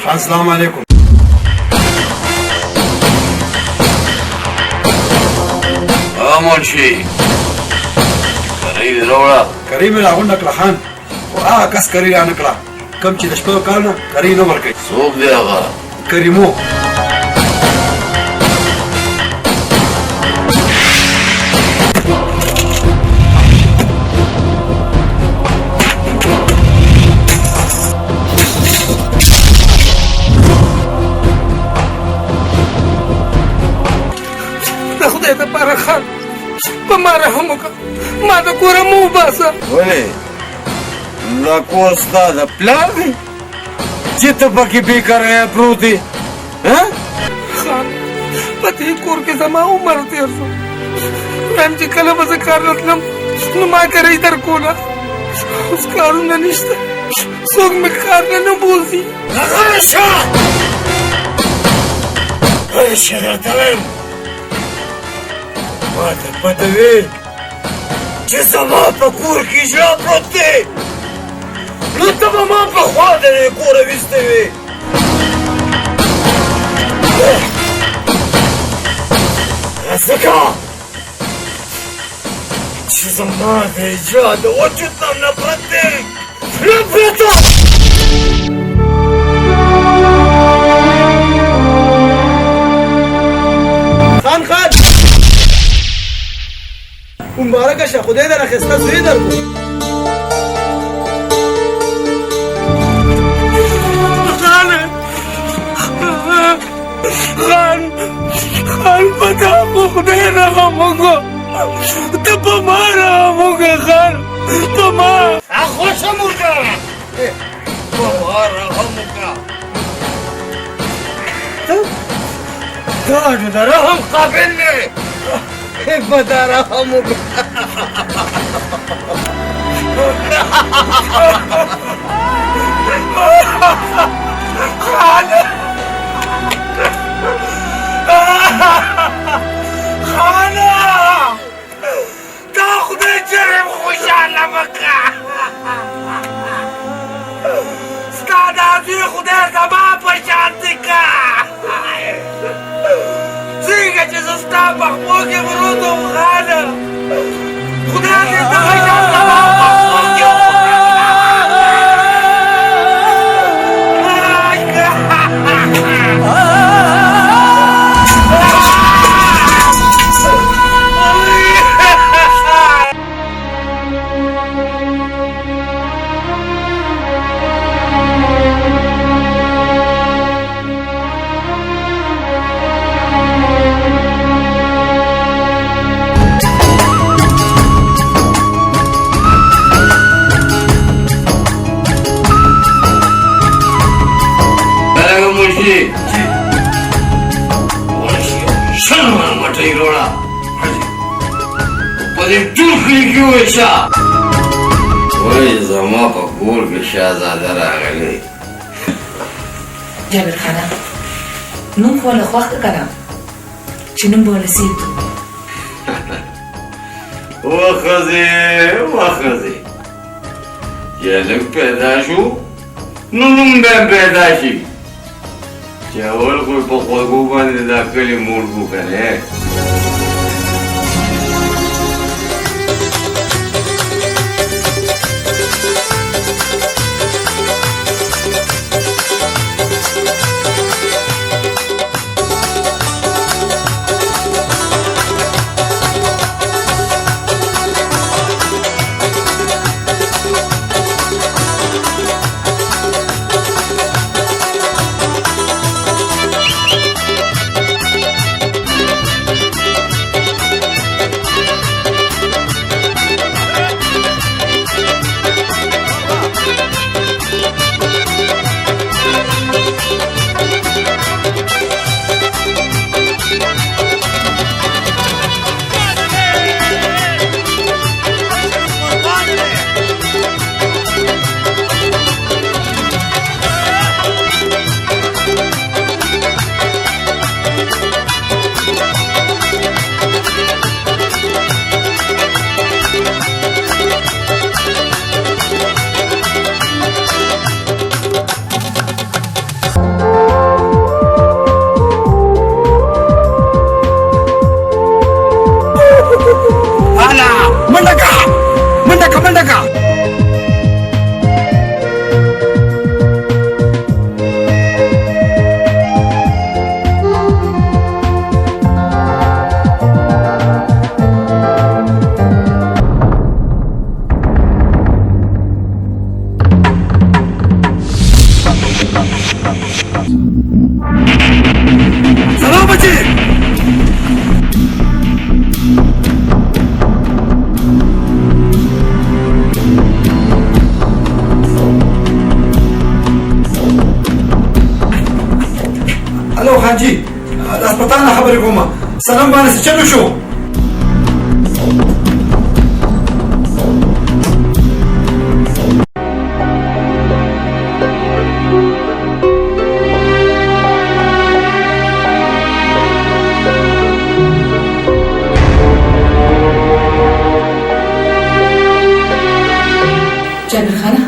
السلام عليكم. منشي کریم روڑا کریم راغون نکړه خان او کس کری را نکړه کم چې د شپو کارونه کری نه ورکړي. څوک دی هغه؟ کریمو. د خدای دپاره خان په ما رحم وکړه، ما د کوره مه وباسه. ولې دا کور ستا د پلار دی چې ته پکې بېکاره پروت یې؟ خان په دې کور کې زما عمر تېر شو. وایم چې کله به زه کار راتلم نو ما کرۍ در کوله. اوس کارونه نشته، څوک مې کار نه بوځي. راشه راشه درته وایم ما ته پته وي چې زما په کور کې اجرا پروت دی، نو ته به ما په خوا د دې کوره ویستی وې. ځکه چې زما د اجرا د وجود نه نفرت دی، نفرت. خان مبارکه شه، خدای در اخیسته زوی در بود. خان پتا خو خدای رحم وکړه، ته په ما رحم وکړه خان، په ما. خوشه مرداره په ما رحم وکړه. ته د رحم قابل نه په دا رحم وکړه. خانه تا خدای جرم خوشحاله وکړه، ستا دا زوی خدای زما په شان دي که څنګه چې زه ستا پخپو کې پروت وم. خانه خدای دې دغه شان زما پخپو کې وای زما په کور کې شهزاده راغلی. جابر خانه نوم خو له خوښ که نه چې نوم به ونصیب وښځې وښځې چې هلک پیدا شو نو نوم به هم پیدا شي، چې اول خو په خوږو باندې دا کلي موړ کړو که نه. خانجي د هسپتال نه خبرې کومه سلام باندې څه چلو شو جابر خانه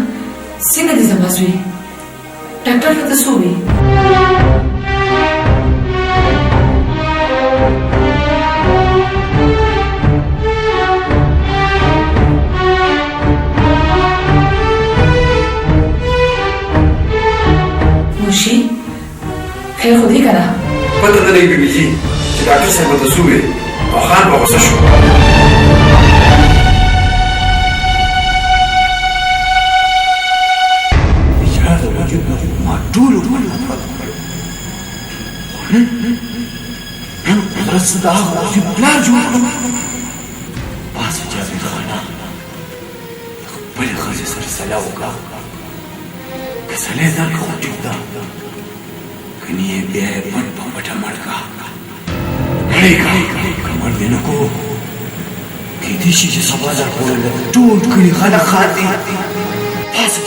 څنګه دې زما زوی ډاکټر ته څه وویل؟ نوشي خیر خو دې که نه پته نه لګي بیبي جي چې ډاکټر صاحب ورته څه وویل او خان په غوسه شو ما ټول نن قدرت څه د هغه چې پلار جوړ کړو باز جابر خانه خپلې ښځې سره سلا وکړه که سلی درکړه خو ټیک ده کني یې بیا یې پټ په پټه مړ کړه مړې کړه که مړ دې نه کړو کیدای شي چې سبا در پورې ټول کلي خلک ښار دي پاسه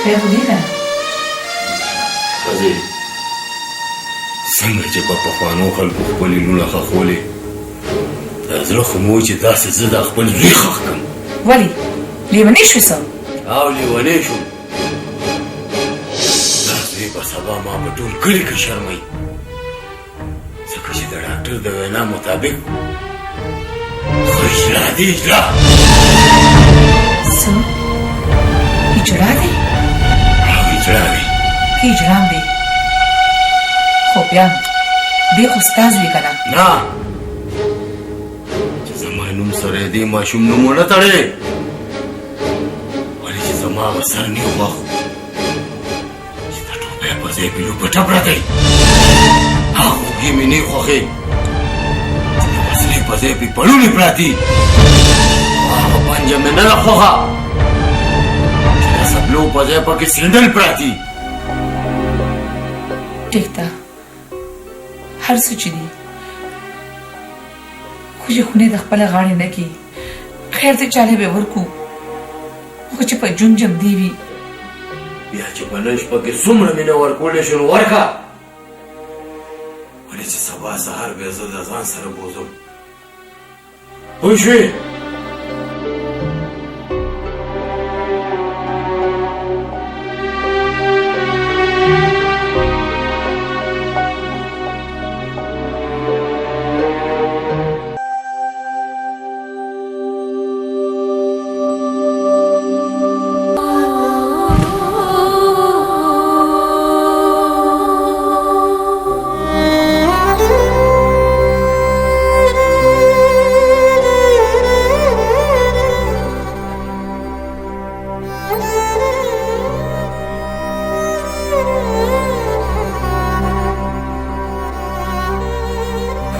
خیر خو دې که نه ښځې څنګه چې په پخوانو خلکو خپلې لوڼه ښخولې دا زړه خو مو چې داسې زه د خپل زوی ښخ کړم ولې لیونی شوې څه او لیونی شوم دا زوی به سبا ما په ټول کلي کې شرموي ځکه چې د ډاکټر د وینا مطابق خو اجرا دی اجرا څه اجرا دی او اجرا دی که اجرام دی خو بیا دې خو ستا زوی که نه نه چې زما نوم سره یې دې ماشوم نوم ونه تړی ولې چې زما هغه سر نه خوښ چې د ټوپۍ په ځای پې لوپټه پرته وي هغه اوږې مې نه خوښې چې د وسلې په ځای پې پړونې پراتې هغه پنجه مې نه ده خوښه چې د سبلو په ځای پکې سینډل پراتې ټیک ده هر څه چې دي خو چې خونې د خپله غاړې نه کي خیر ته چاله به ورکو خو چې په جون جم دی وي بیا چې په نن شپه کې څومره مینه ورکولی شو نو ورکړه ولې چې سبا سهار بیا زه د ځان سره بوځم پوه شوې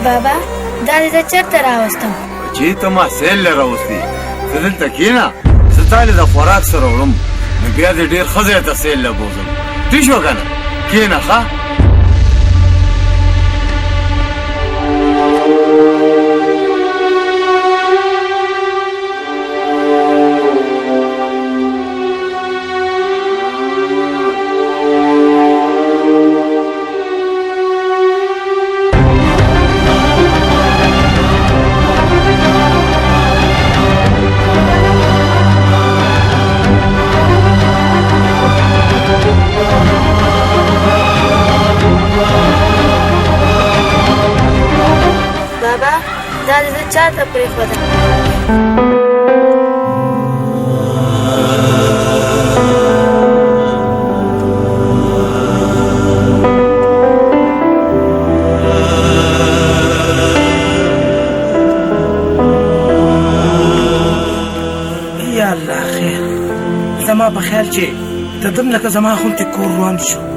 بابا دا دې ته چېرته راوستم چې ته ما سیل له راوستې ته دلته کښېنه زه تا له د خوراک سره وړم نو بیا دې ډېر ښه ځای ته سیل له بوځم ټیک شو که نه کښېنه ښه بابا دا دې ته چاته پرېښودم یا الله خیر زما په خیال چې د دم لکه زما غوندې کور روان شو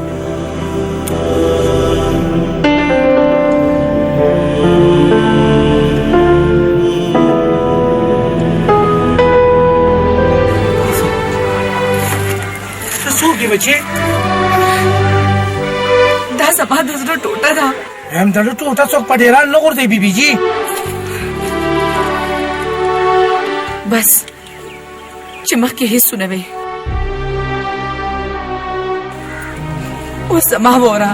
بچي دا زما د زړه ټوټه ده. هم دلته ټوټه څوک په ډیران نه غورځي بیبي جی. بس چې مخکې هیڅ نه وي اوس زما وره.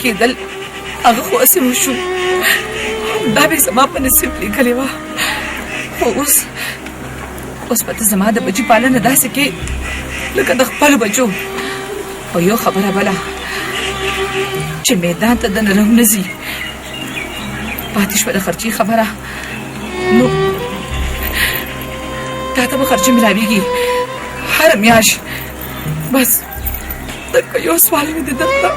کېدل هغه خو اسې وشو، دا به زما په نصیب لیکلې وه. خو اوس به ته زما د بچي پالنه داسې کې لکه د خپلو بچو. او یو خبره بله چې میدان ته دننه هم نه ځي، پاتې شوه د خرچې خبره. نو تا ته به خرچې ملاویږي هره میاشت. بس دکه یو سوال مې د درته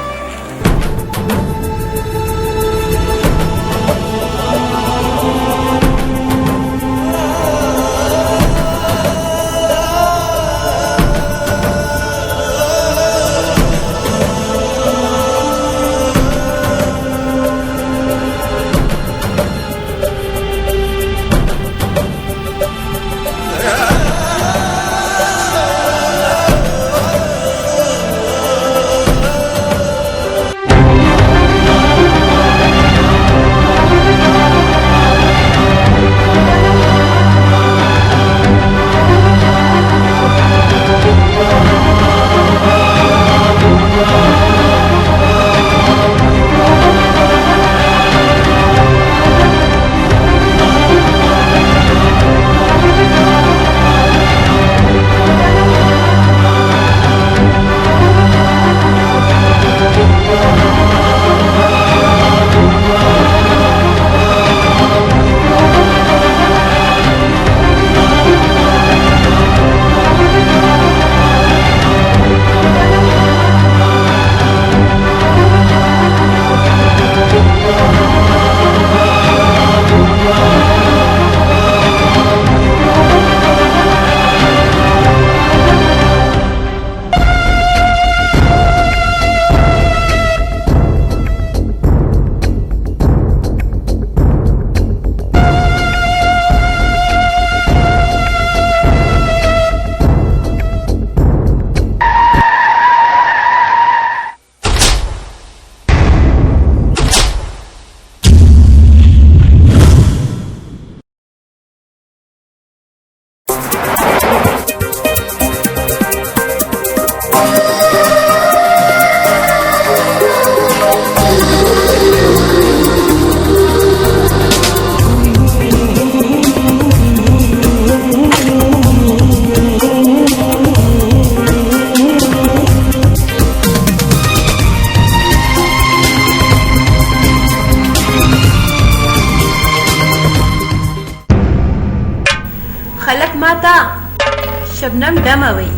شبنم ډموي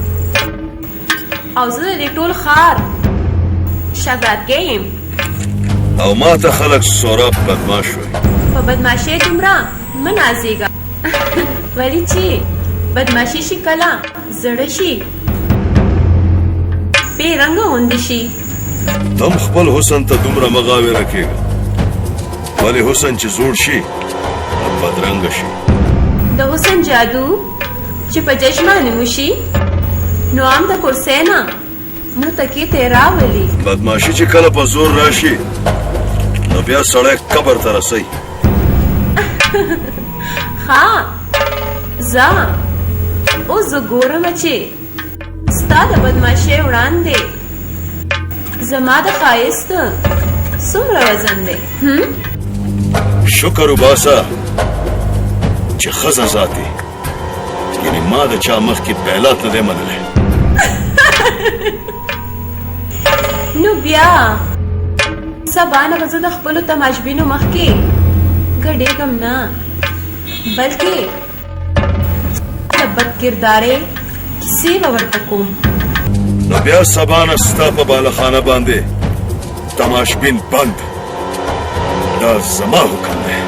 او زه د ټول خار شاګردګۍ یم او ما ته خلک سوراب بدماش وي. په بدماشۍ دومره مه نازېږه ولې چې بدماشي شي کله زړه شي بې رنګه غوندې شي. تم خپل حسن ته دومره مغاوره کېږه ولې حسن چې زوړ شي بدرنګه شي. د حسن جادو چې په چشمانې وشي نو عام د کرسۍ نه مو تکې ته راولي. بدماشي چې کله په زور راشي نو بیا سړی قبر ته رسوي. ها ځه اوس زه ګورم چې ستا د بدماشۍ وړاندې زما د ښایست څومره وزن دی. شکر وباسه چې ښځه ذاتې یعنی ما د چا مخکې بیلات نه دی منلی. نو بیا سبا نه به زه د خپلو تماشبینو مخکې ګډېږم نه بلکې د بد کردارې کیسې به ورته کوم. نو بیا سبا نه ستا په بالخانه باندې تماشبین بند. دا زما حکم دی.